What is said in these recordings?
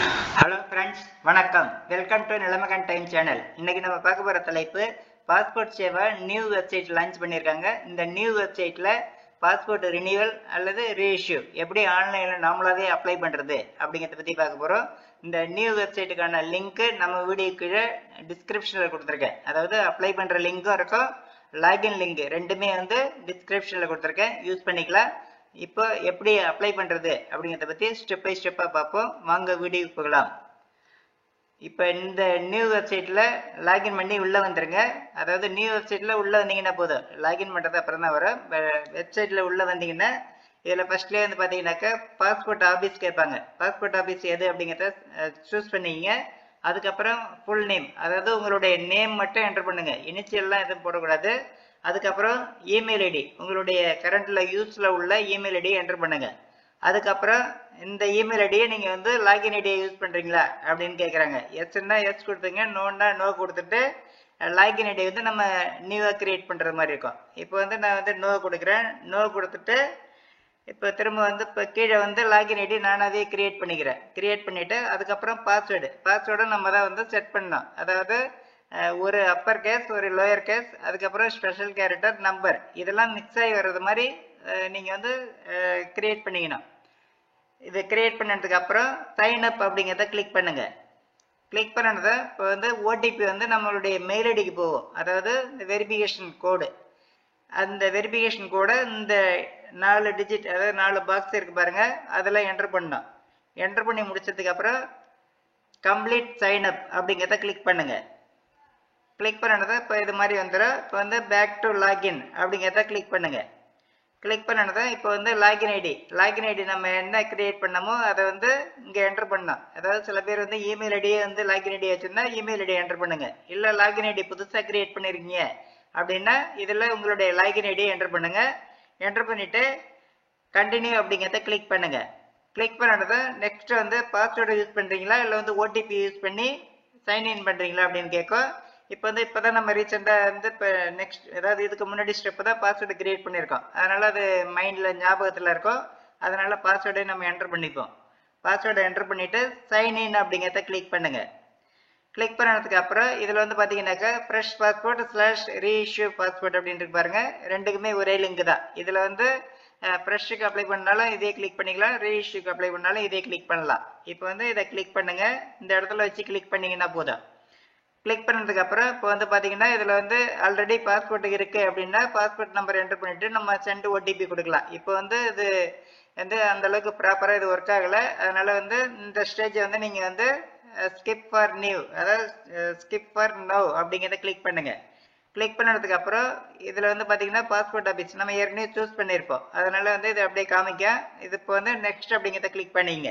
Hello friends, வணக்கம். Welcome to Nilamagan time channel. இன்னைக்கு நம்ம பார்க்க போகிற தலைப்பு passport Seva new website launch பண்ணியிருக்காங்க. இந்த நியூ வெப்சைட்டில் பாஸ்போர்ட் ரினியூவல் அல்லது ரீஇஷ்யூ எப்படி ஆன்லைனில் நாமளாவே அப்ளை பண்ணுறது அப்படிங்கிறத பற்றி பார்க்க போகிறோம். இந்த நியூ வெப்சைட்டுக்கான லிங்க்கு நம்ம வீடியோ கீழே டிஸ்கிரிப்ஷனில் கொடுத்துருக்கேன். அதாவது அப்ளை பண்ணுற லிங்க்கும் இருக்கும், லாகின் லிங்க் ரெண்டுமே டிஸ்கிரிப்ஷனில் கொடுத்துருக்கேன். யூஸ் பண்ணிக்கலாம். இப்போ எப்படி அப்ளை பண்ணுறது அப்படிங்கிறத பற்றி ஸ்டெப் பை ஸ்டெப்பாக பார்ப்போம். வாங்க வீடியோக்கு போகலாம். இப்போ இந்த நியூ வெப்சைட்டில் லாகின் பண்ணி உள்ளே வந்துடுங்க. அதாவது நியூ வெப்சைட்டில் உள்ளே வந்தீங்கன்னா போதும், லாகின் பண்ணுறது அப்புறம் தான் வரும். வெப்சைட்டில் உள்ளே வந்தீங்கன்னா இதில் ஃபர்ஸ்ட்லேயே பார்த்தீங்கன்னாக்கா பாஸ்போர்ட் ஆஃபீஸ் கேட்பாங்க. பாஸ்போர்ட் ஆஃபீஸ் எது அப்படிங்கிறத சூஸ் பண்ணிக்கிங்க. அதுக்கப்புறம் ஃபுல் நேம், அதாவது உங்களுடைய நேம் மட்டும் என்டர் பண்ணுங்க, இனிஷியல்லாம் எதுவும் போடக்கூடாது. அதுக்கப்புறம் இமெயில் ஐடி, உங்களுடைய கரண்ட்ல யூஸ்ல உள்ள இமெயில் ஐடியை என்டர் பண்ணுங்க. அதுக்கப்புறம் இந்த இமெயில் ஐடியை நீங்க லாகின் ஐடியை யூஸ் பண்றீங்களா அப்படின்னு கேட்குறாங்க. எஸ்ன்னா எஸ் கொடுத்துங்க, நோன்னா நோ கொடுத்துட்டு லாகின் ஐடி நம்ம நியூவா கிரியேட் பண்ற மாதிரி இருக்கும். இப்போ நான் நோ கொடுக்குறேன். நோ கொடுத்துட்டு இப்போ திரும்ப இப்போ கீழே லாகின் ஐடி நானாவே கிரியேட் பண்ணிக்கிறேன். கிரியேட் பண்ணிட்டு அதுக்கப்புறம் பாஸ்வேர்டை நம்ம தான் செட் பண்ணோம். அதாவது ஒரு அப்பர் கேஸ், ஒரு லோயர் கேஸ், அதுக்கப்புறம் ஸ்பெஷல் கேரக்டர், நம்பர், இதெல்லாம் மிக்ஸ் ஆகி வர்றது மாதிரி நீங்கள் கிரியேட் பண்ணிக்கணும். இது கிரியேட் பண்ணதுக்கு அப்புறம் சைன் அப் அப்படிங்கிறத கிளிக் பண்ணுங்க. கிளிக் பண்ணதை இப்போ ஓடிபி நம்மளுடைய மெயில் ஐடிக்கு போகும். அதாவது இந்த வெரிஃபிகேஷன் கோடு, அந்த வெரிஃபிகேஷன் கோடை இந்த 4 டிஜிட், அதாவது 4 பாக்ஸ் இருக்கு பாருங்க, அதெல்லாம் என்டர் பண்ணோம். என்டர் பண்ணி முடிச்சதுக்கு அப்புறம் கம்ப்ளீட் சைன் அப் அப்படிங்கிறத கிளிக் பண்ணுங்க. கிளிக் பண்ணதை இப்போ இது மாதிரி வந்துடும். இப்போ பேக் டு லாகின் அப்படிங்கிறத கிளிக் பண்ணுங்க. கிளிக் பண்ணதை இப்போ லாகின் ஐடி நம்ம என்ன கிரியேட் பண்ணமோ அதை இங்கே என்டர் பண்ணோம். அதாவது சில பேர் இமெயில் ஐடியே லாகின் ஐடி வச்சிருந்தா இமெயில் ஐடி என்டர் பண்ணுங்க. இல்லை லாகின் ஐடி புதுசாக கிரியேட் பண்ணிருக்கீங்க அப்படின்னா இதில் உங்களுடைய லாகின் ஐடியை என்டர் பண்ணுங்க. என்டர் பண்ணிட்டு கண்டினியூ அப்படிங்கிறத கிளிக் பண்ணுங்க. கிளிக் பண்ணதை நெக்ஸ்ட் பாஸ்வேர்டு யூஸ் பண்றீங்களா இல்லை ஓடிபி யூஸ் பண்ணி சைன்இன் பண்றீங்களா அப்படின்னு கேட்கும். இப்போதான் நம்ம ரீசெண்டாக இப்போ நெக்ஸ்ட், அதாவது இதுக்கு முன்னாடி ஸ்டெப் தான் பாஸ்வேர்டு கிரியேட் பண்ணியிருக்கோம். அதனால அது மைண்டில் ஞாபகத்தில் இருக்கும். அதனால பாஸ்வேர்டை நம்ம என்டர் பண்ணிப்போம். பாஸ்வேர்டை என்டர் பண்ணிட்டு சைன்இன் அப்படிங்கிறத கிளிக் பண்ணுங்க. கிளிக் பண்ணதுக்கு அப்புறம் இதில் பார்த்தீங்கன்னாக்கா ஃப்ரெஷ் பாஸ்போர்ட் / ரீஇஷ்யூ பாஸ்போர்ட் அப்படின்னு இருக்கு பாருங்க. ரெண்டுக்குமே ஒரே லிங்க் தான். இதில் ஃப்ரெஷ்ஷுக்கு அப்ளை பண்ணாலும் இதே கிளிக் பண்ணிக்கலாம், ரீஇஷ்யூக்கு அப்ளை பண்ணாலும் இதே கிளிக் பண்ணலாம். இப்போ இதை கிளிக் பண்ணுங்க. இந்த இடத்துல வச்சு கிளிக் பண்ணீங்கன்னா போதும். கிளிக் பண்ணதுக்கு அப்புறம் இப்போ பார்த்தீங்கன்னா இதில் ஆல்ரெடி பாஸ்போர்ட் இருக்கு அப்படின்னா பாஸ்போர்ட் நம்பர் என்டர் பண்ணிட்டு நம்ம சென்ட் ஓடிபி கொடுக்கலாம். இப்போ இது அந்த அளவுக்கு ப்ராப்பராக இது ஒர்க் ஆகலை. அதனால இந்த ஸ்டேஜ் நீங்க ஸ்கிப் ஃபார் நியூ, அதாவது ஸ்கிப் ஃபார் நோ அப்படிங்கிறத கிளிக் பண்ணுங்க. கிளிக் பண்ணதுக்கு அப்புறம் இதில் பார்த்தீங்கன்னா பாஸ்போர்ட் ஆஃபீஸ் நம்ம ஏற்கனவே சூஸ் பண்ணியிருப்போம். அதனால இது அப்படியே காமிக்க. இது இப்போ நெக்ஸ்ட் அப்படிங்கிறத கிளிக் பண்ணிங்க.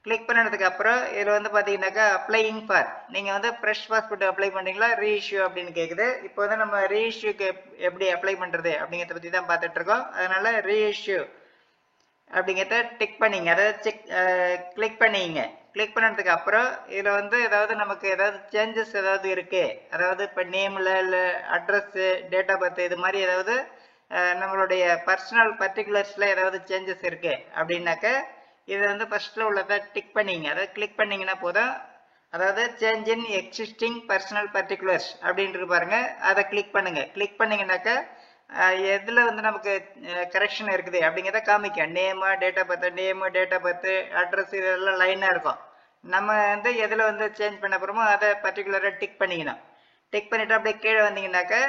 கிளிக் பண்ணதுக்கு அப்புறம் இதில் பார்த்தீங்கன்னாக்கா அப்ளையிங் ஃபார், நீங்கள் ஃப்ரெஷ் பாஸ்போர்ட் அப்ளை பண்ணுறீங்களா ரீஇஷ்யூ அப்படின்னு கேட்குது. இப்போ நம்ம ரீஇஷ்யூக்கு எப்படி அப்ளை பண்ணுறது அப்படிங்கிறத பற்றி தான் பார்த்துட்டு இருக்கோம். அதனால ரீஇஷ்யூ அப்படிங்கிறத டிக் பண்ணிங்க, அதாவது கிளிக் பண்ணிங்க. கிளிக் பண்ணதுக்கு அப்புறம் இதில் ஏதாவது நமக்கு ஏதாவது சேஞ்சஸ் ஏதாவது இருக்கு, அதாவது இப்போ நேமில் இல்லை அட்ரஸ்ஸு, டேட் ஆஃப் பர்த், இது மாதிரி ஏதாவது நம்மளுடைய பர்சனல் பர்டிகுலர்ஸில் ஏதாவது சேஞ்சஸ் இருக்கு அப்படின்னாக்க இது ஃபர்ஸ்ட்ல உள்ளதை டிக் பண்ணிங்க, அதாவது கிளிக் பண்ணீங்கன்னா போதும். அதாவது change in existing personal particulars அப்படின்ட்டு பாருங்க, அதை கிளிக் பண்ணுங்க. கிளிக் பண்ணீங்கன்னாக்கா எதுல நமக்கு கரெக்ஷன் இருக்குது அப்படிங்கிறத காமிக்கும். Name, date of birth, name, date of birth, address, இதெல்லாம் லைனா இருக்கும். நம்ம எதுல சேஞ்ச் பண்ண போறோமோ அதை பர்டிகுலரா டிக் பண்ணிக்கணும். டிக் பண்ணிட்டு அப்படியே கீழே வந்தீங்கன்னாக்கா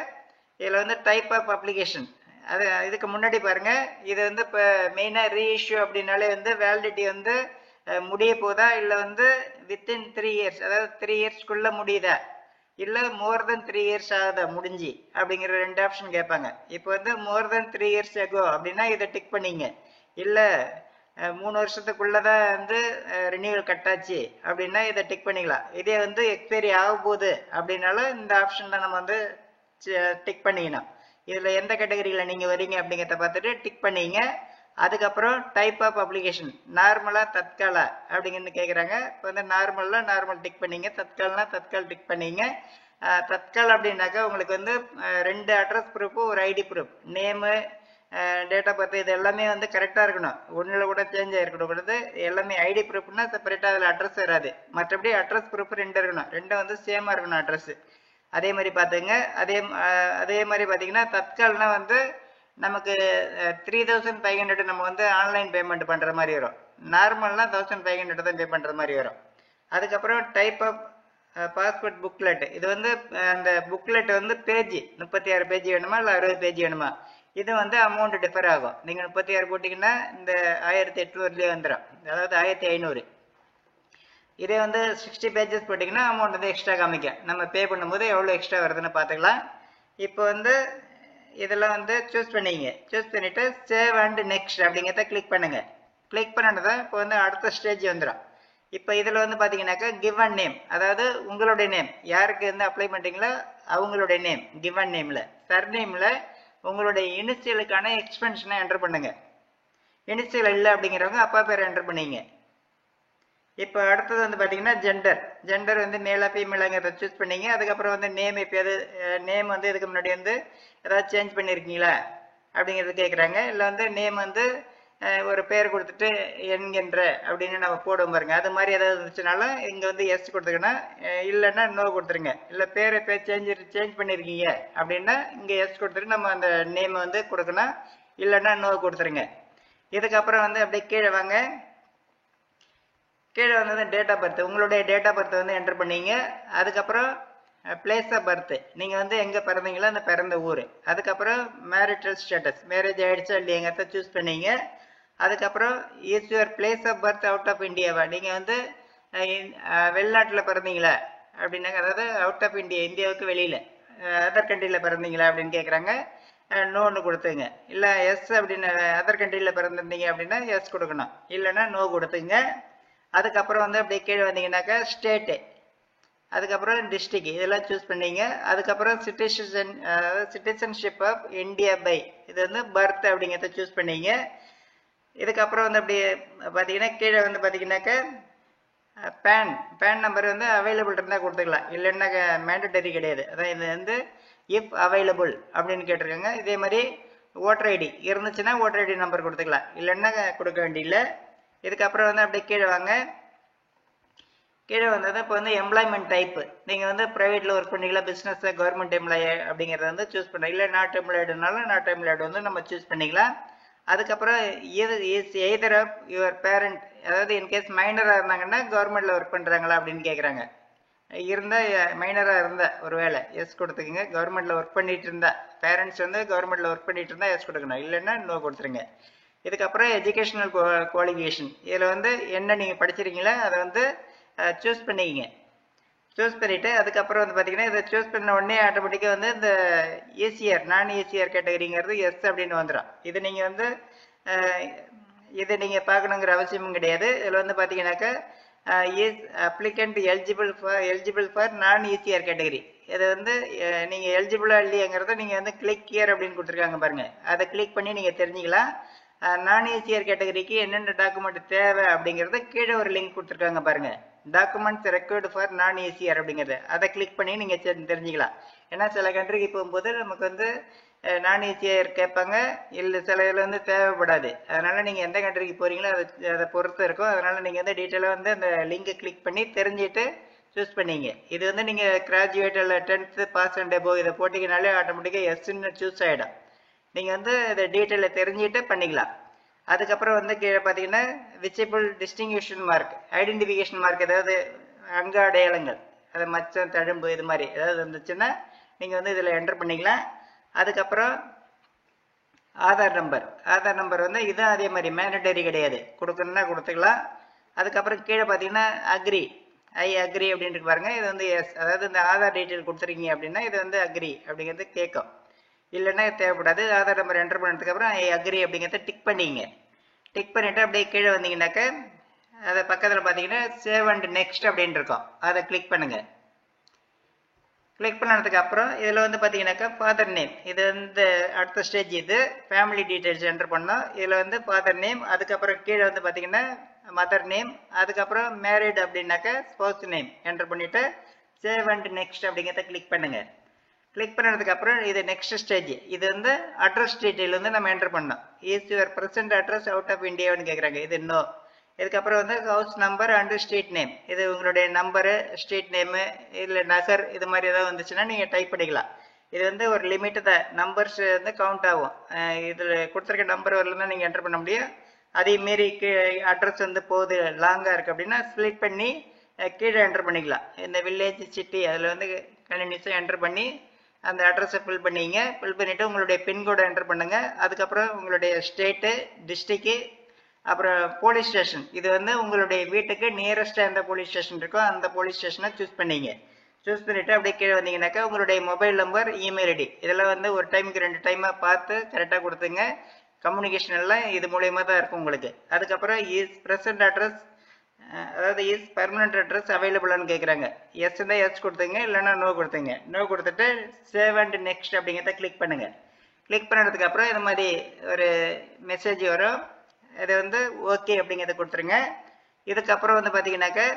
இதுல டைப் ஆஃப் அப்ளிகேஷன், அது இதுக்கு முன்னாடி பாருங்க. இது இப்போ மெயினாக ரீஇஷ்யூ அப்படின்னாலே வேலிடிட்டி முடிய போதா இல்லை வித்தின் 3 இயர்ஸ், அதாவது 3 இயர்ஸ்க்குள்ள முடியுதா இல்லை மோர் தென் 3 இயர்ஸ் ஆகுதா முடிஞ்சு அப்படிங்கிற 2 ஆப்ஷன் கேட்பாங்க. இப்போ மோர் தென் 3 இயர்ஸ் ஆகோ அப்படின்னா இதை டிக் பண்ணிங்க. இல்லை 3 வருஷத்துக்குள்ளதான் ரினியூவல் கட்டாச்சு அப்படின்னா இதை டிக் பண்ணிக்கலாம். இதே எக்ஸ்பைரி ஆக போகுது அப்படின்னாலும் இந்த ஆப்ஷன் தான் நம்ம டிக் பண்ணிக்கணும். இதுல எந்த கேட்டகரியில நீங்க வரீங்க அப்படிங்கிறத பார்த்துட்டு டிக் பண்ணீங்க. அதுக்கப்புறம் டைப் ஆஃப் அப்ளிகேஷன், நார்மலா தற்காலா அப்படிங்கிறது கேட்குறாங்க. இப்போ நார்மல்ல நார்மல் டிக் பண்ணீங்க, தற்கால்னா தற்கால் டிக் பண்ணீங்க. தற்கால் அப்படின்னாக்கா உங்களுக்கு 2 அட்ரஸ் ப்ரூஃப், ஒரு ID proof, name date of birth இது எல்லாமே வந்து கரெக்டாக இருக்கணும். ஒன்றில் கூட சேஞ்ச் ஆகிருக்கக்கூடாது. எல்லாமே ஐடி ப்ரூஃப்னா செப்பரேட்டாக அதில் அட்ரஸ் வராது. மற்றபடி அட்ரஸ் ப்ரூஃப் 2 இருக்கணும். 2 வந்து சேமாக இருக்கணும் அட்ரஸ். அதே மாதிரி பார்த்துங்க. அதே மாதிரி பார்த்தீங்கன்னா தத்கால்னா வந்து நமக்கு 3500 நம்ம வந்து ஆன்லைன் பேமெண்ட் பண்ணுற மாதிரி வரும். நார்மல்னா 1500 தான் பே பண்ணுற மாதிரி வரும். அதுக்கப்புறம் டைப் ஆஃப் பாஸ்போர்ட் புக்லெட். இது வந்து அந்த புக்லெட் வந்து பேஜ் 36 பேஜ் வேணுமா இல்லை 60 பேஜ் வேணுமா, இது வந்து அமௌண்ட் டிஃபர் ஆகும். நீங்கள் 36 போட்டிங்கன்னா இந்த 1800 வந்துடும், அதாவது 1500. இதே வந்து 60 பேஜஸ் போட்டிங்கன்னா அமௌண்ட் வந்து எக்ஸ்ட்ரா காமிக்கும். நம்ம பே பண்ணும்போது எவ்வளோ எக்ஸ்ட்ரா வருதுன்னு பார்த்துக்கலாம். இப்போ வந்து இதெல்லாம் வந்து சூஸ் பண்ணிங்க. சூஸ் பண்ணிவிட்டு சேவ் அண்ட் நெக்ஸ்ட் அப்படிங்கிறத கிளிக் பண்ணுங்கள். கிளிக் பண்ணிட்டு இப்போ வந்து அடுத்த ஸ்டேஜ் வந்துடும். இப்போ இதில் வந்து பார்த்தீங்கன்னாக்கா கிவன் நேம், அதாவது உங்களுடைய நேம், யாருக்கு வந்து அப்ளை பண்ணுறீங்களோ அவங்களுடைய நேம் கிவன் நேமில். சர்நேமில் உங்களுடைய இனிஷியலுக்கான எக்ஸ்பென்ஷனை என்டர் பண்ணுங்க. இனிஷியல் இல்லை அப்படிங்கிறவங்க அப்பா பேர் என்டர் பண்ணிங்க. இப்போ அடுத்தது வந்து பார்த்தீங்கன்னா ஜெண்டர் வந்து மேலா ஃபீமேலாங்கிறத சூஸ் பண்ணிங்க. அதுக்கப்புறம் வந்து நேம், இப்போ எது நேம் வந்து இதுக்கு முன்னாடி வந்து ஏதாவது சேஞ்ச் பண்ணியிருக்கீங்களா அப்படிங்கிறது கேட்குறாங்க. இல்லை வந்து நேம் வந்து ஒரு பேர் கொடுத்துட்டு என்கின்ற அப்படின்னு நம்ம போடுவோம் பாருங்க, அது மாதிரி ஏதாவது இருந்துச்சுனாலும் இங்கே வந்து எஸ் கொடுத்துக்கணும், இல்லைன்னா நோ கொடுத்துருங்க. இல்லை பேர் சேஞ்ச் பண்ணியிருக்கீங்க அப்படின்னா இங்கே எஸ் கொடுத்துட்டு நம்ம அந்த நேம் வந்து கொடுக்கணும், இல்லைன்னா நோ கொடுத்துருங்க. இதுக்கப்புறம் வந்து அப்படியே கீழே வாங்க. கீழே வந்தது டேட் ஆஃப் பர்த், உங்களுடைய டேட் ஆஃப் பர்த் வந்து என்டர் பண்ணீங்க. அதுக்கப்புறம் பிளேஸ் ஆஃப் பர்த், நீங்கள் வந்து எங்கே பிறந்தீங்களோ அந்த பிறந்த ஊர். அதுக்கப்புறம் மேரிட்டல் ஸ்டேட்டஸ், மேரேஜ் ஆகிடுச்சா இல்லையாங்கிறத சூஸ் பண்ணீங்க. அதுக்கப்புறம் is your place of birth out of இந்தியாவா, நீங்கள் வந்து வெளிநாட்டில் பிறந்தீங்களா அப்படின்னாங்க, அதாவது அவுட் ஆஃப் இந்தியா, இந்தியாவுக்கு வெளியில் அதர் கண்ட்ரியில் பிறந்தீங்களா அப்படின்னு கேட்குறாங்க. நோன்னு கொடுத்துங்க. இல்லை எஸ் அப்படின்னு அதர் கண்ட்ரியில் பிறந்திருந்தீங்க அப்படின்னா எஸ் கொடுக்கணும், இல்லைன்னா நோ கொடுத்துங்க. அதுக்கப்புறம் வந்து அப்படியே கீழே வந்தீங்கன்னாக்கா ஸ்டேட்டு, அதுக்கப்புறம் டிஸ்ட்ரிக்ட், இதெல்லாம் சூஸ் பண்ணீங்க. அதுக்கப்புறம் சிட்டிசன்ஷிப் ஆஃப் இந்தியா பை, இது வந்து பர்த் அப்படிங்கிறத சூஸ் பண்ணீங்க. இதுக்கப்புறம் வந்து அப்படியே பார்த்தீங்கன்னா கீழே வந்து பார்த்தீங்கன்னாக்கா பேன் நம்பர் வந்து அவைலபிள் இருந்தால் கொடுத்துக்கலாம், இல்லைன்னா மேண்டட்டரி கிடையாது. அதான் இது வந்து இஃப் அவைலபிள் அப்படின்னு கேட்டிருக்காங்க. இதே மாதிரி ஓட்டர் ஐடி இருந்துச்சுன்னா ஓட்டர் ஐடி நம்பர் கொடுத்துக்கலாம், இல்லைன்னா கொடுக்க வேண்டியில்லை. இதுக்கப்புறம் வந்து அப்படியே கீழே வாங்க. கீழே வந்தது இப்போ வந்து எம்ப்ளாய்மெண்ட் டைப்பு, நீங்கள் வந்து ப்ரைவேட்டில் ஒர்க் பண்ணீங்களா, பிஸ்னஸ், கவர்மெண்ட் எம்ப்ளாயி அப்படிங்கிறத வந்து சூஸ் பண்ணலாம். இல்லை நாட் எம்ப்ளாய்டுனாலும் நாட் எம்ப்ளாய்டு வந்து நம்ம சூஸ் பண்ணிக்கலாம். அதுக்கப்புறம் எய்தர் ஆஃப் யுவர் பேரண்ட், அதாவது இன்கேஸ் மைனராக இருந்தாங்கன்னா கவர்மெண்ட்டில் ஒர்க் பண்ணுறாங்களா அப்படின்னு கேட்குறாங்க. இருந்தால் மைனராக இருந்தால் ஒரு வேலை எஸ் கொடுத்துக்குங்க. கவர்மெண்ட்டில் ஒர்க் பண்ணிட்டு இருந்தால், பேரண்ட்ஸ் வந்து கவர்மெண்ட்டில் ஒர்க் பண்ணிட்டு இருந்தால் எஸ் கொடுக்கணும், இல்லைன்னா நோ கொடுத்துருங்க. இதுக்கப்புறம் எஜுகேஷனல் குவாலிஃபிகேஷன், இதில் வந்து என்ன நீங்கள் படிச்சிருக்கீங்களோ அதை வந்து சூஸ் பண்ணிக்கிங்க. சூஸ் பண்ணிவிட்டு அதுக்கப்புறம் வந்து பார்த்தீங்கன்னா இதை சூஸ் பண்ண உடனே ஆட்டோமேட்டிக்காக வந்து இந்த ஈசிஆர் நான் ஈசிஆர் கேட்டகரிங்கிறது எஸ் அப்படின்னு வந்துடும். இது நீங்கள் வந்து இதை நீங்கள் பார்க்கணுங்கிற அவசியமும் கிடையாது. இதில் வந்து பார்த்தீங்கன்னாக்கா இஸ் அப்ளிகண்ட் எலிஜிபிள் ஃபார் நான் ஈசிஆர் கேட்டகரி, இதை வந்து நீங்கள் எலிஜிபிளாக இல்லையாங்கிறத நீங்கள் வந்து கிளிக் ஹியர் அப்படின்னு கொடுத்துருக்காங்க பாருங்கள், அதை கிளிக் பண்ணி நீங்கள் தெரிஞ்சுக்கலாம். நான் ஈசிஆர் கேட்டகரிக்கு என்னென்ன டாக்குமெண்ட் தேவை அப்படிங்கிறத கீழே ஒரு லிங்க் கொடுத்துருக்காங்க பாருங்கள், டாக்குமெண்ட்ஸ் ரெக்வயர்டு ஃபார் நான் ஈசிஆர் அப்படிங்கிறது, அதை கிளிக் பண்ணி நீங்கள் தெரிஞ்சுக்கலாம். ஏன்னா சில கண்ட்ரிக்கு போகும்போது நமக்கு வந்து நான் ஈசிஆர் கேட்பாங்க, இல்லை சில இதில் வந்து தேவைப்படாது. அதனால் நீங்கள் எந்த கண்ட்ரிக்கு போகிறீங்களோ அதை பொறுத்து இருக்கும். அதனால் நீங்கள் வந்து டீட்டெயிலாக வந்து அந்த லிங்கை கிளிக் பண்ணி தெரிஞ்சுட்டு சூஸ் பண்ணிங்க. இது வந்து நீங்கள் கிராஜுவேட் இல்லை 10th பாஸ் அண்ட் அபோவ் இதை போட்டிங்கனாலே ஆட்டோமேட்டிக்காக எஸ்ன்னு சூஸ் ஆகிடும். நீங்கள் வந்து இதை டீட்டெயிலில் தெரிஞ்சுட்டு பண்ணிக்கலாம். அதுக்கப்புறம் வந்து கீழே பார்த்தீங்கன்னா விசிபிள் டிஸ்டிங்யூஷன் மார்க், ஐடென்டிஃபிகேஷன் மார்க், ஏதாவது அங்க அடையாளங்கள், அது மச்சம், தழும்பு, இது மாதிரி ஏதாவது இருந்துச்சுன்னா நீங்கள் வந்து இதில் என்டர் பண்ணிக்கலாம். அதுக்கப்புறம் ஆதார் நம்பர் வந்து இதுவும் அதே மாதிரி மேண்டட்டரி கிடையாது, கொடுக்கணுன்னா கொடுத்துக்கலாம். அதுக்கப்புறம் கீழே பார்த்தீங்கன்னா ஐ அக்ரி அப்படின்ட்டு பாருங்க, இது வந்து எஸ், அதாவது இந்த ஆதார் டீட்டெயில் கொடுத்துருக்கீங்க அப்படின்னா இது வந்து அக்ரி அப்படிங்கிறது கேட்கும், இல்லைன்னா தேவைப்படாது. ஆதார் நம்பர் என்டர் பண்ணதுக்கப்புறம் ஐ அக்ரி அப்படிங்கிறத டிக் பண்ணிங்க. டிக் பண்ணிவிட்டு அப்படியே கீழே வந்தீங்கன்னாக்கா அதை பக்கத்தில் பார்த்தீங்கன்னா சேவ் அண்ட் நெக்ஸ்ட் அப்படின்னு இருக்கும், அதை கிளிக் பண்ணுங்கள். கிளிக் பண்ணதுக்கு அப்புறம் இதில் வந்து பார்த்தீங்கன்னாக்கா ஃபாதர் நேம், இது வந்து அடுத்த ஸ்டேஜ், இது ஃபேமிலி டீட்டெயில்ஸ் என்டர் பண்ணோம். இதில் வந்து ஃபாதர் நேம், அதுக்கப்புறம் கீழே வந்து பார்த்தீங்கன்னா மதர் நேம், அதுக்கப்புறம் மேரிட் அப்படின்னாக்கா ஸ்பௌஸ் நேம் என்டர் பண்ணிவிட்டு சேவ் அண்ட் நெக்ஸ்ட் அப்படிங்கிறத கிளிக் பண்ணுங்கள். கிளிக் பண்ணதுக்கு அப்புறம் இது நெக்ஸ்ட் ஸ்டேஜ். இது வந்து அட்ரஸ் டீடைல் வந்து நம்ம என்டர் பண்ணோம். Is your present address out of இந்தியான்னு கேட்குறாங்க. இது நோ. இதுக்கப்புறம் வந்து house number and street name. இது உங்களுடைய நம்பரு, ஸ்ட்ரீட் நேமு, இல்லை நகர், இது மாதிரி ஏதாவது வந்துச்சுன்னா நீங்கள் டைப் பண்ணிக்கலாம். இது வந்து ஒரு லிமிட்டு தான், நம்பர்ஸ் வந்து கவுண்ட் ஆகும். இதில் கொடுத்துருக்க நம்பர் வரலன்னா நீங்கள் என்டர் பண்ண முடியும். அதே மாரி அட்ரஸ் வந்து போகுது லாங்காக இருக்குது அப்படின்னா ஸ்ப்ளிட் பண்ணி கீழே என்டர் பண்ணிக்கலாம். இந்த வில்லேஜ் சிட்டி அதில் வந்து கண்டினியூஸாக என்டர் பண்ணி அந்த அட்ரஸை ஃபில் பண்ணிங்க. ஃபில் பண்ணிவிட்டு உங்களுடைய பின்கோடை என்டர் பண்ணுங்கள். அதுக்கப்புறம் உங்களுடைய ஸ்டேட்டு, டிஸ்ட்ரிக்கு, அப்புறம் போலீஸ் ஸ்டேஷன். இது வந்து உங்களுடைய வீட்டுக்கு நியரஸ்டாக எந்த போலீஸ் ஸ்டேஷன் இருக்கோ அந்த போலீஸ் ஸ்டேஷனை சூஸ் பண்ணிங்க. சூஸ் பண்ணிவிட்டு அப்படியே கீழே வந்தீங்கன்னாக்கா உங்களுடைய மொபைல் நம்பர், இமெயில் ஐடி இதெல்லாம் வந்து ஒரு டைமுக்கு 2 டைமாக பார்த்து கரெக்டாக கொடுத்துங்க. கம்யூனிகேஷன் எல்லாம் இது மூலயமா தான் இருக்கும் உங்களுக்கு. அதுக்கப்புறம் இஸ் ப்ரெசன்ட் அட்ரஸ், அதாவது இஸ் பர்மனன்ட் அட்ரஸ் அவைலபிளான்னு கேட்குறாங்க. எஸ் தான் எஸ் கொடுத்துங்க, இல்லைன்னா நோ கொடுத்துங்க. நோ கொடுத்துட்டு சேவ் அண்ட் நெக்ஸ்ட் அப்படிங்கிறத கிளிக் பண்ணுங்கள். கிளிக் பண்ணதுக்கு அப்புறம் இது மாதிரி ஒரு மெசேஜ் வரும். இது வந்து ஓகே அப்படிங்கிறத கொடுத்துருங்க. இதுக்கப்புறம் வந்து பார்த்தீங்கன்னாக்கா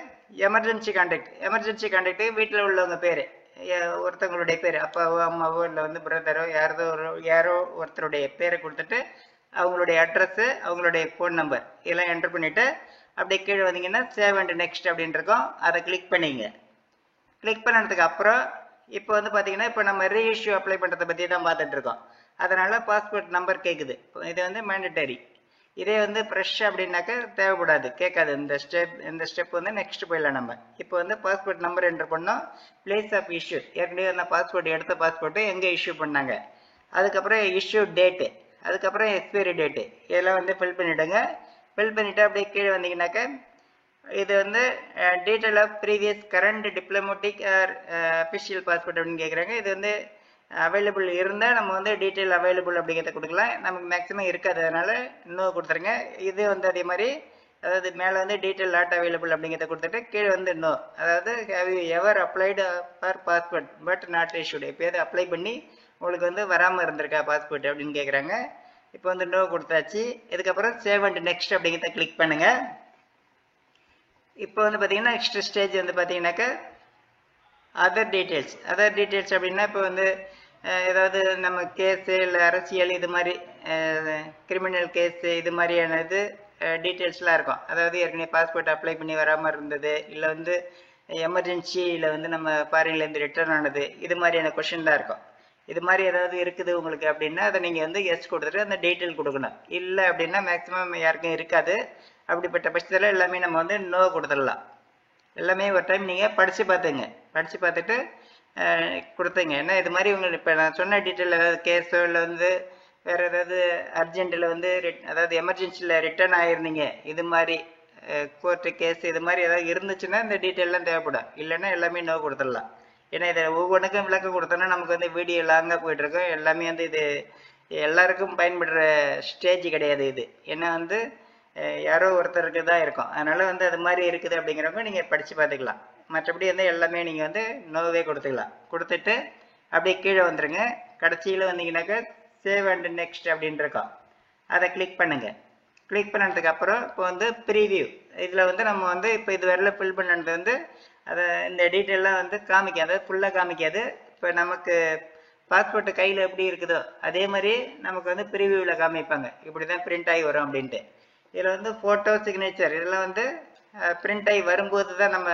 எமர்ஜென்சி கான்டாக்ட் வீட்டில் உள்ளவங்க பேர், ஒருத்தவங்களுடைய பேர், அப்பாவோ அம்மாவோ இல்லை வந்து பிரதரோ யாரோ ஒருத்தருடைய பேரை கொடுத்துட்டு அவங்களுடைய அட்ரஸ்ஸு, அவங்களுடைய ஃபோன் நம்பர் இதெல்லாம் என்டர் பண்ணிவிட்டு அப்படியே கீழே வந்தீங்கன்னா சேவ் அண்ட் நெக்ஸ்ட் அப்படின்னு இருக்கும். அதை கிளிக் பண்ணிங்க. கிளிக் பண்ணதுக்கு அப்புறம் இப்போ வந்து பார்த்தீங்கன்னா இப்போ நம்ம ரீஇஷ்யூ அப்ளை பண்ணுறதை பற்றி தான் பார்த்துட்டு இருக்கோம். அதனால் பாஸ்போர்ட் நம்பர் கேட்குது. இது வந்து மேண்டட்டரி. இதே வந்து ஃப்ரெஷ் அப்படின்னாக்கா தேவைப்படாது, கேட்காது. இந்த ஸ்டெப் வந்து நெக்ஸ்ட் போயிடலாம். நம்ம இப்போ வந்து பாஸ்போர்ட் நம்பர் என்டர் பண்ணோம். பிளேஸ் ஆஃப் இஷ்யூ, ஏற்கனவே அந்த பாஸ்போர்ட் எடுத்த பாஸ்போர்ட்டு எங்கே இஷ்யூ பண்ணாங்க, அதுக்கப்புறம் இஷ்யூ டேட்டு, அதுக்கப்புறம் எக்ஸ்பைரி டேட்டு இதெல்லாம் வந்து ஃபில் பண்ணிவிடுங்க. ஃபில் பண்ணிவிட்டு அப்படியே கீழே வந்தீங்கன்னாக்கா இது வந்து detail of previous current diplomatic or official passport அப்படின்னு கேட்குறாங்க. இது வந்து அவைலபிள் இருந்தால் நம்ம வந்து டீட்டெயில் அவைலபிள் அப்படிங்கிறத கொடுக்கலாம். நமக்கு மேக்ஸிமம் இருக்காது, அதனால் இன்னும் கொடுத்துருங்க. இது வந்து அதே மாதிரி, அதாவது மேலே வந்து டீட்டெயில் நாட் அவைலபிள் அப்படிங்கிறத கொடுத்துட்டு கீழே வந்து இன்னும், அதாவது have you ever applied for passport but not issued, எப்போயாவது அப்ளை பண்ணி உங்களுக்கு வந்து வராமல் இருந்திருக்கா பாஸ்போர்ட் அப்படின்னு கேட்குறாங்க. இப்போ வந்து நோ கொடுத்தாச்சு. இதுக்கப்புறம் சேவ் அண்ட் நெக்ஸ்ட் அப்படிங்கிறத கிளிக் பண்ணுங்கள். இப்போ வந்து பார்த்தீங்கன்னா நெக்ஸ்ட் ஸ்டேஜ் வந்து பார்த்தீங்கன்னாக்கா அதர் டீட்டெயில்ஸ் அப்படின்னா இப்போ வந்து ஏதாவது நம்ம கேஸு இல்லை அரசியல் இது மாதிரி கிரிமினல் கேஸு இது மாதிரியான இது டீட்டெயில்ஸ்லாம் இருக்கும். அதாவது ஏற்கனவே பாஸ்போர்ட் அப்ளை பண்ணி வராமல் இருந்தது, இல்லை வந்து எமர்ஜென்சியில் வந்து நம்ம ஃபாரின்லேருந்து ரிட்டர்ன் ஆனது, இது மாதிரியான கொஷின்லாம் இருக்கும். இது மாதிரி ஏதாவது இருக்குது உங்களுக்கு அப்படின்னா அதை நீங்கள் வந்து எஸ் கொடுத்துட்டு அந்த டீட்டெயில் கொடுக்கணும். இல்லை அப்படின்னா மேக்ஸிமம் யாருக்கும் இருக்காது. அப்படிப்பட்ட பட்சத்தில் எல்லாமே நம்ம வந்து நோ கொடுத்துடலாம். எல்லாமே ஒரு டைம் நீங்கள் படித்து பார்த்துட்டு கொடுத்தீங்க. ஏன்னா இது மாதிரி உங்களுக்கு இப்போ நான் சொன்ன டீட்டெயில் ஏதாவது கேஸோ இல்லை வந்து வேறு ஏதாவது அர்ஜென்ட்டில் வந்து அதாவது எமர்ஜென்சியில் ரிட்டர்ன் ஆகிருந்தீங்க, இது மாதிரி கோர்ட்டு கேஸ் இது மாதிரி ஏதாவது இருந்துச்சுன்னா இந்த டீட்டெயிலாம் தேவைப்படும். இல்லைன்னா எல்லாமே நோ கொடுத்துடலாம். ஏன்னா இதை ஒவ்வொன்றுக்கும் விளக்கம் கொடுத்தோன்னா நமக்கு வந்து வீடியோ லாங்காக போயிட்டுருக்கோம். எல்லாமே வந்து இது எல்லாருக்கும் பயன்படுற ஸ்டேஜ் கிடையாது இது. ஏன்னா வந்து யாரோ ஒருத்தருக்கு தான் இருக்கும். அதனால் வந்து அது மாதிரி இருக்குது அப்படிங்கிறவங்க நீங்கள் படித்து பார்த்துக்கலாம். மற்றபடி வந்து எல்லாமே நீங்கள் வந்து நோவே கொடுத்துட்டு அப்படியே கீழே வந்துடுங்க. கடைசியில் வந்தீங்கன்னாக்கா சேவ் அண்ட் நெக்ஸ்ட் அப்படின்னு இருக்கோம். அதை கிளிக் பண்ணுங்கள். கிளிக் பண்ணதுக்கு அப்புறம் இப்போ வந்து ப்ரீவியூ, இதில் வந்து நம்ம வந்து இப்போ இது வரையில் ஃபில் பண்ணது வந்து அதை இந்த டீட்டெயிலாம் வந்து காமிக்காது, அதாவது ஃபுல்லாக காமிக்காது. இப்போ நமக்கு பாஸ்போர்ட்டு கையில் எப்படி இருக்குதோ அதே மாதிரி நமக்கு வந்து ப்ரீவியூவில் காமிப்பாங்க. இப்படி தான் பிரிண்ட் ஆகி வரும் அப்படின்ட்டு. இதில் வந்து ஃபோட்டோ, சிக்னேச்சர் இதெல்லாம் வந்து பிரிண்ட் ஆகி வரும்போது தான் நம்ம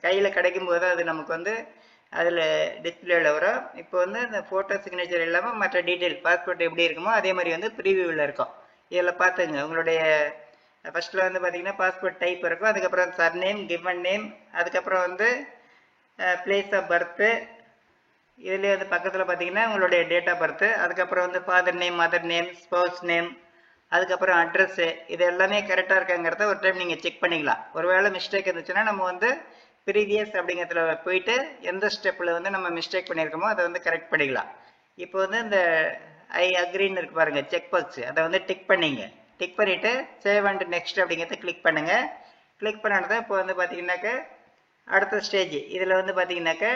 கையில் கிடைக்கும்போது தான் அது நமக்கு வந்து அதில் டிஸ்பிளேவில் வரும். இப்போ வந்து இந்த ஃபோட்டோ, சிக்னேச்சர் இல்லாமல் மற்ற டீட்டெயில் பாஸ்போர்ட் எப்படி இருக்குமோ அதே மாதிரி வந்து ப்ரீவியூவில் இருக்கும். இதில் பார்த்துங்க, உங்களுடைய ஃபஸ்ட்டில் வந்து பார்த்தீங்கன்னா பாஸ்போர்ட் டைப் இருக்கும், அதுக்கப்புறம் சர்நேம், கிவன் நேம், அதுக்கப்புறம் வந்து பிளேஸ் ஆஃப் பர்த்து, இதுலேயே வந்து பக்கத்தில் பார்த்தீங்கன்னா உங்களுடைய டேட் ஆஃப் பர்த்து, அதுக்கப்புறம் வந்து father name, mother name, spouse name, அதுக்கப்புறம் அட்ரஸ்ஸு, இது எல்லாமே கரெக்டாக இருக்காங்கிறத ஒரு டைம் நீங்கள் செக் பண்ணிக்கலாம். ஒருவேளை மிஸ்டேக் இருந்துச்சுன்னா நம்ம வந்து ப்ரீவியஸ் அப்படிங்கிறதுல போயிட்டு எந்த ஸ்டெப்பில் வந்து நம்ம மிஸ்டேக் பண்ணியிருக்கோமோ அதை வந்து கரெக்ட் பண்ணிக்கலாம். இப்போ வந்து இந்த ஐ அக்ரின்னு இருக்கு பாருங்கள், செக் பாக்ஸ், அதை வந்து டிக் பண்ணிங்க. டிக் பண்ணிவிட்டு சேவ் அண்ட் நெக்ஸ்ட் அப்படிங்கிறத கிளிக் பண்ணுங்கள். கிளிக் பண்ணது இப்போ வந்து பார்த்தீங்கன்னாக்க அடுத்த ஸ்டேஜ். இதில் வந்து பார்த்தீங்கன்னாக்க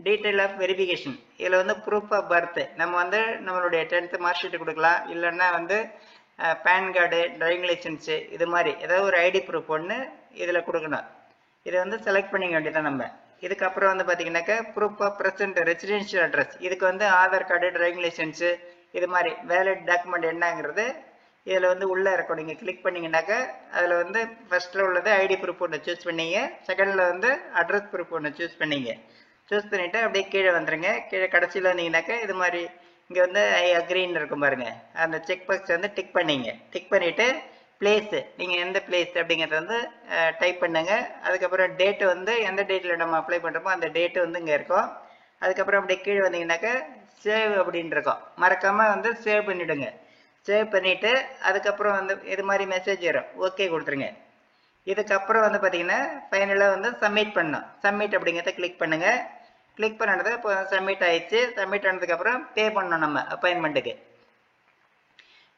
டீட்டெயில் ஆஃப் வெரிஃபிகேஷன், இதில் வந்து ப்ரூஃப் ஆஃப் பர்த், நம்ம வந்து நம்மளுடைய 10th மார்க் ஷீட்டு கொடுக்கலாம், இல்லைன்னா வந்து பேன் கார்டு, டிரைவிங் லைசன்ஸு, இது மாதிரி ஏதாவது ஒரு ஐடி ப்ரூஃப் ஒன்று இதில் கொடுக்கணும். இதை வந்து செலக்ட் பண்ணிக்க வேண்டியதான் நம்ம. இதுக்கப்புறம் வந்து பார்த்தீங்கன்னாக்கா proof of present residential address, இதுக்கு வந்து ஆதார் கார்டு, டிரைவிங் லைசன்ஸு, இது மாதிரி வேலிட் டாக்குமெண்ட் என்னங்கிறது இதில் வந்து உள்ளே இருக்கும். நீங்கள் கிளிக் பண்ணிங்கனாக்கா அதில் வந்து ஃபஸ்ட்டில் உள்ளது ஐடி ப்ரூஃப் ஒன்று சூஸ் பண்ணிங்க, செகண்டில் வந்து அட்ரஸ் ப்ரூஃப் ஒன்று சூஸ் பண்ணிங்க. சூஸ் பண்ணிவிட்டு அப்படியே கீழே வந்துடுங்க. கீழே கடைசியில் வந்தீங்கன்னாக்கா இது மாதிரி இங்கே வந்து ஐ அக்ரின்னு இருக்கும் பாருங்கள், அந்த செக் பாக்ஸ் வந்து டிக் பண்ணிங்க. டிக் பண்ணிவிட்டு பிளேஸு, நீங்கள் எந்த பிளேஸ் அப்படிங்கிறத வந்து டைப் பண்ணுங்க. அதுக்கப்புறம் டேட்டு வந்து எந்த டேட்டில் நம்ம அப்ளை பண்ணுறோமோ அந்த டேட்டு வந்து இங்கே இருக்கும். அதுக்கப்புறம் அப்படியே கீழே வந்தீங்கன்னாக்கா சேவ் அப்படின்னு இருக்கும், மறக்காமல் வந்து சேவ் பண்ணிவிடுங்க. சேவ் பண்ணிவிட்டு அதுக்கப்புறம் வந்து இது மாதிரி மெசேஜ் வரும், ஓகே கொடுத்துருங்க. இதுக்கப்புறம் வந்து பார்த்தீங்கன்னா ஃபைனலாக வந்து சப்மிட் பண்ணணும். சப்மிட் அப்படிங்கிறத கிளிக் பண்ணுங்கள். கிளிக் பண்ணது இப்போ சப்மிட் ஆயிடுச்சு. சப்மிட் ஆனதுக்கப்புறம் பே பண்ணணும் நம்ம அப்பாயின்மெண்ட்டுக்கு.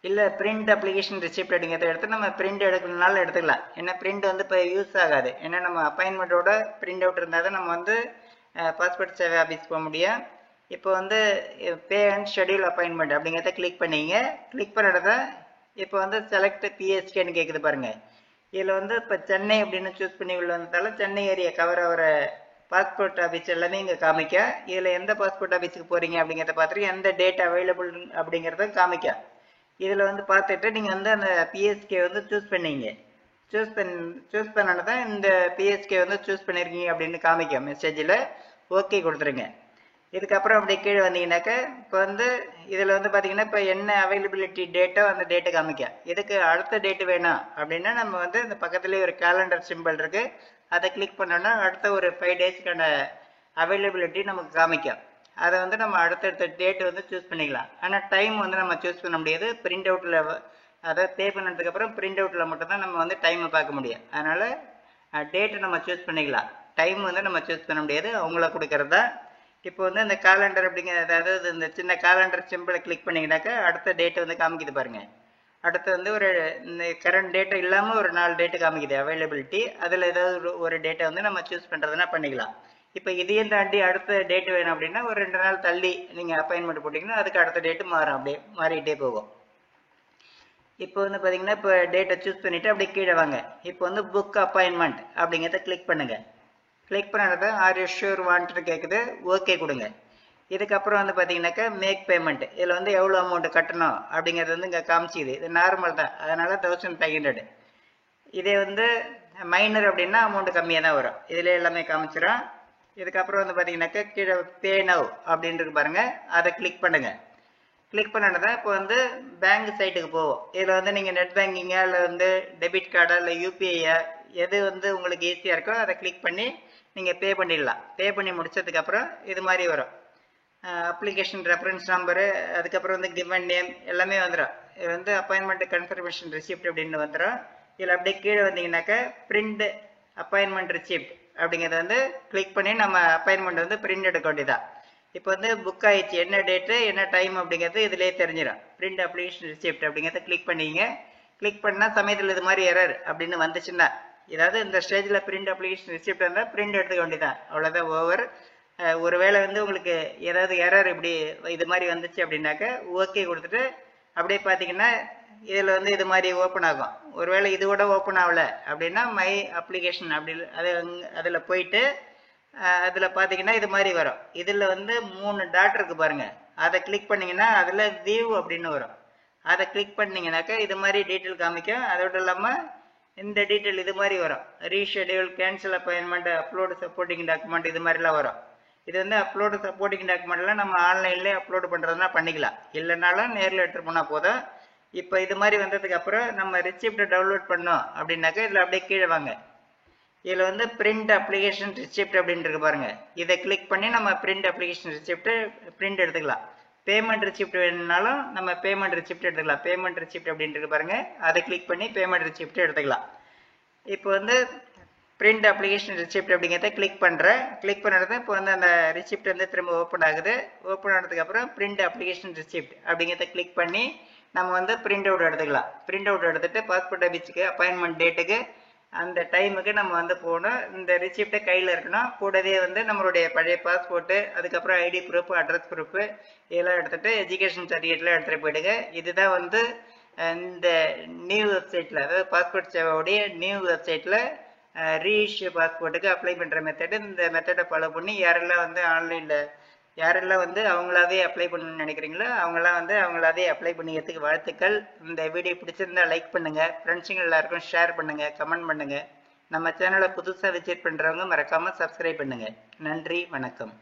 இல்லை பிரிண்ட் அப்ளிகேஷன் ரிசிப்ட் அப்படிங்கிறத எடுத்து நம்ம பிரிண்ட் எடுக்கணுனாலும் எடுத்துக்கலாம். ஏன்னா பிரிண்ட் வந்து இப்போ யூஸ் ஆகாது. ஏன்னா நம்ம அப்பாயின்மெண்ட்டோட பிரிண்ட் அவுட் இருந்தால் தான் நம்ம வந்து பாஸ்போர்ட் சேவை ஆஃபீஸ் போக முடியும். இப்போ வந்து பே அண்ட் ஷெட்யூல் அப்பாயின்மெண்ட் அப்படிங்கிறத கிளிக் பண்ணிங்க. கிளிக் பண்ணுறத இப்போ வந்து செலக்ட் பிஎஸ்கேன்னு கேட்குது பாருங்கள். இதில் வந்து இப்போ சென்னை அப்படின்னு சூஸ் பண்ணி உள்ள வந்ததால சென்னை ஏரியா கவர் ஆகிற பாஸ்போர்ட் ஆஃபீஸ் எல்லாமே இங்கே காமிக்க. இதில் எந்த பாஸ்போர்ட் ஆஃபீஸுக்கு போகிறீங்க அப்படிங்கிறத பார்த்துட்டு எந்த டேட் அவைலபிள் அப்படிங்கிறத காமிக்க. இதில் வந்து பார்த்துட்டு நீங்கள் வந்து அந்த பிஎஸ்கே வந்து சூஸ் பண்ணீங்க. சூஸ் பண்ணது தான் இந்த பிஎஸ்கே வந்து சூஸ் பண்ணியிருக்கீங்க அப்படின்னு காமிக்க மெசேஜில். ஓகே கொடுத்துருங்க. இதுக்கப்புறம் அப்படியே கீழே வந்தீங்கன்னாக்கா இப்போ வந்து இதில் வந்து பார்த்தீங்கன்னா இப்போ என்ன அவைலபிலிட்டி டேட்டோ அந்த டேட்டு காமிக்க. இதுக்கு அடுத்த டேட்டு வேணும் அப்படின்னா நம்ம வந்து இந்த பக்கத்துலேயே ஒரு கேலண்டர் சிம்பிள் இருக்குது, அதை கிளிக் பண்ணோன்னா அடுத்த ஒரு 5 டேஸ்க்கான அவைலபிலிட்டி நமக்கு காமிக்கும். அதை வந்து நம்ம அடுத்தடுத்த டேட்டு வந்து சூஸ் பண்ணிக்கலாம். ஆனால் டைம் வந்து நம்ம சூஸ் பண்ண முடியாது. பிரிண்ட் அவுட்டில் அதை பே பண்ணதுக்கப்புறம் பிரிண்ட் அவுட்டில் மட்டும்தான் நம்ம வந்து டைமை பார்க்க முடியும். அதனால் டேட்டு நம்ம சூஸ் பண்ணிக்கலாம். டைம் வந்து நம்ம சூஸ் பண்ண முடியாது, அவங்கள கொடுக்கறது தான். இப்போ வந்து இந்த காலண்டர் அப்படிங்கிற அதாவது இந்த சின்ன காலண்டர் சிம்பிளை கிளிக் பண்ணிங்கனாக்கா அடுத்த டேட்டு வந்து காமிக்குது பாருங்கள். அடுத்து வந்து ஒரு இந்த கரண்ட் டேட்டு இல்லாமல் ஒரு 4 டேட்டு காமிக்குது அவைலபிலிட்டி. அதில் ஏதாவது ஒரு டேட்டை வந்து நம்ம சூஸ் பண்ணுறதுனா பண்ணிக்கலாம். இப்போ இதையும் தாண்டி அடுத்த டேட்டு வேணும் அப்படின்னா ஒரு 2 நாள் தள்ளி நீங்கள் அப்பாயின்மெண்ட் போட்டிங்கன்னா அதுக்கு அடுத்த டேட்டு மாறும், அப்படியே மாறிக்கிட்டே போகும். இப்போ வந்து பார்த்தீங்கன்னா இப்போ டேட்டை சூஸ் பண்ணிவிட்டு அப்படியே கீழே வாங்க. இப்போ வந்து புக் அப்பாயின்மெண்ட் அப்படிங்கிறத கிளிக் பண்ணுங்கள். கிளிக் பண்ணுறது ஆர் யூ ஷூர் வாண்ட்டு கேட்குது, ஓகே கொடுங்க. இதுக்கப்புறம் வந்து பார்த்தீங்கன்னாக்கா மேக் பேமெண்ட், இதில் வந்து எவ்வளோ அமௌண்ட் கட்டணும் அப்படிங்கிறது வந்து இங்கே காமிச்சிது. இது நார்மல் தான், அதனால் 1500. இதே வந்து மைனர் அப்படின்னா அமௌண்ட் கம்மியாக தான் வரும். இதில் எல்லாமே காமிச்சிடும். இதுக்கப்புறம் வந்து பார்த்தீங்கன்னாக்கா கீழே பே நவ் அப்படின்ட்டு பாருங்கள், அதை கிளிக் பண்ணுங்கள். கிளிக் பண்ணது இப்போ வந்து பேங்க் சைட்டுக்கு போவோம். இதில் வந்து நீங்கள் நெட் பேங்கிங்கா இல்லை வந்து டெபிட் கார்டா இல்லை யூபிஐயா எது வந்து உங்களுக்கு ஈஸியாக இருக்கோ அதை கிளிக் பண்ணி நீங்கள் பே பண்ணிடலாம். பே பண்ணி முடிச்சதுக்கப்புறம் இது மாதிரி வரும், அப்ளிகேஷன் ரெஃபரன்ஸ் நம்பரு, அதுக்கப்புறம் வந்து கிவன் நேம் எல்லாமே வந்துடும். இது வந்து அப்பாயின்மெண்ட் கன்ஃபர்மேஷன் ரிசிப்ட் அப்படின்னு வந்துடும். இதில் அப்படியே கீழே வந்தீங்கன்னாக்கா பிரிண்ட் அப்பாயின்மெண்ட் ரிசிப்ட் அப்படிங்கிறத வந்து கிளிக் பண்ணி நம்ம அப்பாயின்மெண்ட் வந்து பிரிண்ட் எடுக்க வேண்டியதான். இப்போ வந்து புக் ஆயிடுச்சு, என்ன டேட்டு என்ன டைம் அப்படிங்கிறது இதிலே தெரிஞ்சிடும். பிரிண்ட் அப்ளிகேஷன் ரிசிப்ட் அப்படிங்கிறத கிளிக் பண்ணிங்க. கிளிக் பண்ணால் சமயத்தில் இது மாதிரி எரர் அப்படின்னு வந்துச்சுன்னா, ஏதாவது இந்த ஸ்டேஜில் பிரிண்ட் அப்ளிகேஷன் ரிசிப்ட் இருந்தால் பிரிண்ட் எடுத்துக்க வேண்டியதான், அவ்வளோதான், ஓவர். ஒருவேளை வந்து உங்களுக்கு ஏதாவது எரர் இப்படி இது மாதிரி வந்துச்சு அப்படின்னாக்க ஓகே கொடுத்துட்டு அப்படியே பார்த்தீங்கன்னா இதில் வந்து இது மாதிரி ஓப்பன் ஆகும். ஒருவேளை இது கூட ஓப்பன் ஆகலை அப்படின்னா மை அப்ளிகேஷன் அப்படி அதில் போயிட்டு அதில் பார்த்தீங்கன்னா இது மாதிரி வரும். இதில் வந்து 3 டாட் இருக்கு பாருங்கள், அதை கிளிக் பண்ணிங்கன்னா அதில் வியூ அப்படின்னு வரும். அதை கிளிக் பண்ணிங்கனாக்கா இது மாதிரி டீட்டெயில் காமிக்கும். அதோடு இல்லாமல் இந்த டீட்டெயில் இது மாதிரி வரும், reschedule, cancel appointment, upload supporting document, இது மாதிரிலாம் வரும். இது வந்து அப்லோடு சப்போர்ட்டிங் டாக்குமெண்ட்லாம் நம்ம ஆன்லைன்லேயே அப்லோடு பண்ணுறதுனா பண்ணிக்கலாம், இல்லைனாலும் நேரில் எடுத்துகிட்டு போனால் போதும். இப்போ இது மாதிரி வந்ததுக்கப்புறம் நம்ம ரிசிப்டை டவுன்லோட் பண்ணோம் அப்படின்னாக்கா இதில் அப்படியே கீழே வாங்க. இதில் வந்து பிரிண்ட் அப்ளிகேஷன் ரிசிப்ட் அப்படின்னு இருக்கு பாருங்க, இதை கிளிக் பண்ணி நம்ம பிரிண்ட் அப்ளிகேஷன் ரிசிப்ட் பிரிண்ட் எடுத்துக்கலாம். பேமெண்ட் ரிசிப்ட் வேணும்னாலும் நம்ம பேமெண்ட் ரிசிப்ட் எடுத்துக்கலாம். பேமெண்ட் ரிசிப்ட் அப்படின்னு இருக்கு பாருங்க, அதை கிளிக் பண்ணி பேமெண்ட் ரிசிப்ட் எடுத்துக்கலாம். இப்போ வந்து பிரிண்ட் அப்ளிகேஷன் ரிசிப்ட் அப்படிங்கிறத கிளிக் பண்ணுறேன். கிளிக் பண்ணுறது இப்போ வந்து அந்த ரிசிப்ட் வந்து திரும்ப ஓப்பன் ஆகுது. ஓப்பன் ஆனதுக்கப்புறம் பிரிண்ட் அப்ளிகேஷன் ரிசிப்ட் அப்படிங்கிறத கிளிக் பண்ணி நம்ம வந்து பிரிண்ட் அவுட் எடுத்துக்கலாம். பிரிண்ட் அவுட் எடுத்துட்டு பாஸ்போர்ட் ஆஃபீஸுக்கு அப்பாயின்மெண்ட் டேட்டுக்கு அந்த டைமுக்கு நம்ம வந்து போகணும். இந்த ரிசிப்டை கையில் இருக்கணும். கூடவே வந்து நம்மளுடைய பழைய பாஸ்போர்ட்டு, அதுக்கப்புறம் ஐடி ப்ரூஃப், அட்ரஸ் ப்ரூஃபு இதெல்லாம் எடுத்துகிட்டு எஜுகேஷன் சர்டிஃபிகேட்லாம் எடுத்துகிட்டு போயிடுங்க. இதுதான் வந்து இந்த நியூ வெப்சைட்டில், அதாவது பாஸ்போர்ட் சேவாவுடைய நியூ வெப்சைட்டில் ரீஇஷ்யூ பாஸ்போர்ட்டுக்கு அப்ளை பண்ணுற மெத்தடு. இந்த மெத்தடை ஃபாலோ பண்ணி யாரெல்லாம் வந்து ஆன்லைனில் யாரெல்லாம் வந்து அவங்களாவே அப்ளை பண்ணணும்னு நினைக்கிறீங்களோ அவங்களாம் வந்து அவங்களாவே அப்ளை பண்ணிக்கிறதுக்கு வாழ்த்துக்கள். இந்த வீடியோ பிடிச்சிருந்தா லைக் பண்ணுங்கள், ஃப்ரெண்ட்ஸுங்க எல்லாருக்கும் ஷேர் பண்ணுங்கள், கமெண்ட் பண்ணுங்கள். நம்ம சேனலை புதுசாக விசிட் பண்ணுறவங்க மறக்காமல் சப்ஸ்கிரைப் பண்ணுங்கள். நன்றி, வணக்கம்.